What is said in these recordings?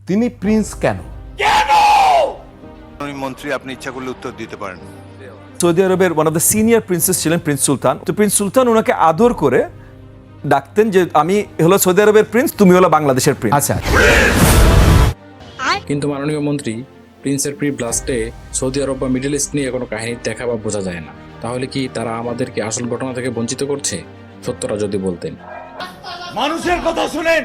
তিনি প্রিন্স কেন? মন্ত্রী, আপনি ইচ্ছা করলে উত্তর দিতে পারেন। সৌদি আরবের one of the senior princess ছিলেন প্রিন্স সুলতান। তো প্রিন্স সুলতান ওনাকে আদর করে ডাকতেন যে আমি হলো সৌদি আরবের প্রিন্স, তুমি হলো বাংলাদেশের প্রিন্স। আচ্ছা, কিন্তু মাননীয় মন্ত্রী, প্রিন্সের প্রি ব্লাস্টে সৌদি আরব বা মিডল ইস্ট নিয়ে কোনো কাহিনী দেখা বা বোঝা যায় না। তাহলে কি তারা আমাদেরকে আসল ঘটনা থেকে বঞ্চিত করছে? সত্যটা যদি বলতেন। মানুষের কথা শুনেন।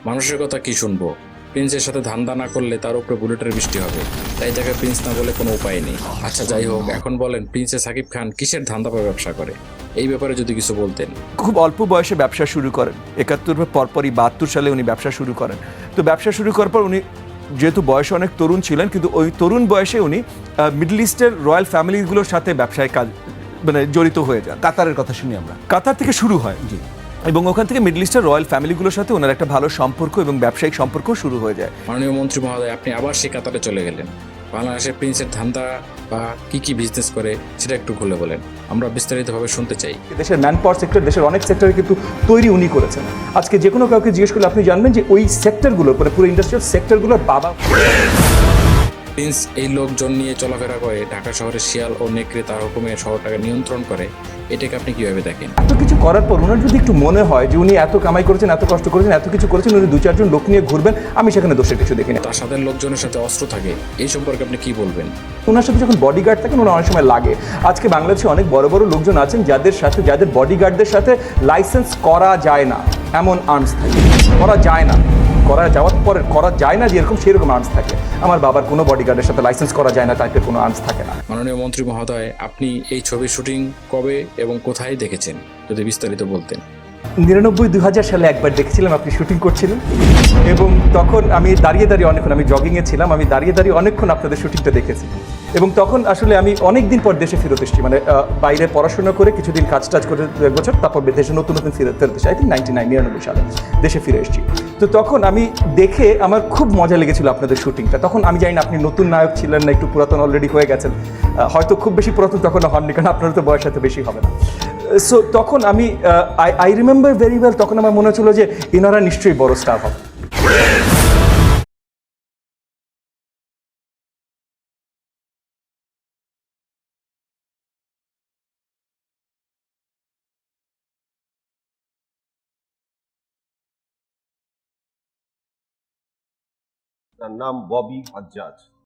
মানুষের কথা কি শুনবো? প্রিন্সের সাথে ধান্দা না করলে তার উপরে বুলেটের বৃষ্টি হবে, তাই তাকে প্রিন্স না বলে কোনো উপায় নেই। আচ্ছা যাই হোক, এখন বলেন প্রিন্সে সাকিব খান কিসের ধান্দা বা ব্যবসা করে? এই ব্যাপারে যদি কিছু বলতেন। খুব অল্প বয়সে ব্যবসা শুরু করেন, 71 পরপরই 72 সালে উনি ব্যবসা শুরু করেন। তো ব্যবসা শুরু করার পর উনি যেহেতু বয়সে অনেক তরুণ ছিলেন, কিন্তু ওই তরুণ বয়সে উনি মিডল ইস্টের রয়্যাল ফ্যামিলিগুলোর সাথে ব্যবসায় কাজ মানে জড়িত হয়ে যান। কাতারের কথা শুনি আমরা। কাতার থেকে শুরু হয়, জি, এবং ওখান থেকে মিডল ইস্টের রয়্যাল ফ্যামিলিগুলোর সাথে ওনার একটা ভালো সম্পর্ক এবং ব্যবসায়িক সম্পর্ক শুরু হয়ে যায়। মাননীয় মন্ত্রী মহোদয়, আপনি আবার সে কাতারে চলে গেলেন। বাংলাদেশের প্রিন্সের ধান্দা বা কি কি বিজনেস করে সেটা একটু খুলে বলেন, আমরা বিস্তারিতভাবে শুনতে চাই। দেশের ম্যান পাওয়ার সেক্টর, দেশের অনেক সেক্টরে কিন্তু তৈরি উনি করেছেন। আজকে যে কোনো কাউকে জিজ্ঞেস করলে আপনি জানবেন যে ওই সেক্টরগুলো, মানে পুরো ইন্ডাস্ট্রিয়াল সেক্টরগুলোর বাবা। প্রিন্স এই লোকজন নিয়ে চলাফেরা করে, ঢাকা শহরে শিয়াল ও নেকড়ে তার হুকুমে শহরটাকে নিয়ন্ত্রণ করে, এটাকে আপনি কিভাবে দেখেন? এত কিছু করার পর ওনার যদি একটু মনে হয় যে উনি এত কামাই করেছেন, এত কষ্ট করেছেন, এত কিছু করেছেন, উনি 2-4 জন লোক নিয়ে ঘুরবেন, আমি সেখানে দোষের কিছু দেখি না। তার সাথে লোকজনের সাথে অস্ত্র থাকে, এই সম্পর্কে আপনি কি বলবেন? ওনার সাথে যখন বডিগার্ড থাকেন, ওনার অনেক সময় লাগে। আজকে বাংলাদেশে অনেক বড় বড় লোকজন আছেন যাদের বডিগার্ডদের সাথে লাইসেন্স করা যায় না এমন আর্মস থাকে, করা যায় না, করা যাওয়ার পরে করা যায় না যেরকম সেরকম আর্মস থাকে। আমার বাবার কোনো বডিগার্ডের সাথে লাইসেন্স করা যায় না টাইপের কোনো আর্মস থাকে না। মাননীয় মন্ত্রী মহোদয়, আপনি এই ছবির শুটিং কবে এবং কোথায় দেখেছেন যদি বিস্তারিত বলতেন। 99-2000 সালে একবার দেখেছিলাম আপনি শুটিং করছিলেন, এবং তখন আমি দাঁড়িয়ে অনেকক্ষণ, আমি জগিংয়ে ছিলাম, আমি দাঁড়িয়ে অনেকক্ষণ আপনাদের শুটিংটা দেখেছি। এবং তখন আসলে আমি অনেক দিন পর দেশে ফেরত এসেছি, মানে বাইরে পড়াশোনা করে কিছুদিন কাজ টাজ করে 1 বছর, তারপর দেশে নতুন ফেরত এসেছি। আই থিঙ্ক 99 সালে দেশে ফিরে এসেছি। তো তখন আমি দেখে আমার খুব মজা লেগেছিল আপনাদের শুটিংটা। তখন আমি জানি না আপনি নতুন নায়ক ছিলেন না একটু পুরাতন অলরেডি হয়ে গেছেন, হয়তো খুব বেশি পুরাতন তখন হননি, কারণ আপনার তো বয়স এত বেশি হবে না। সো তখন আমি আই রিমেম্বার ভেরি ওয়েল, তখন আমার মনে হচ্ছিল যে এনারা নিশ্চয়ই বড় স্টার হবে। তার নাম ববি হাজ্জাজ।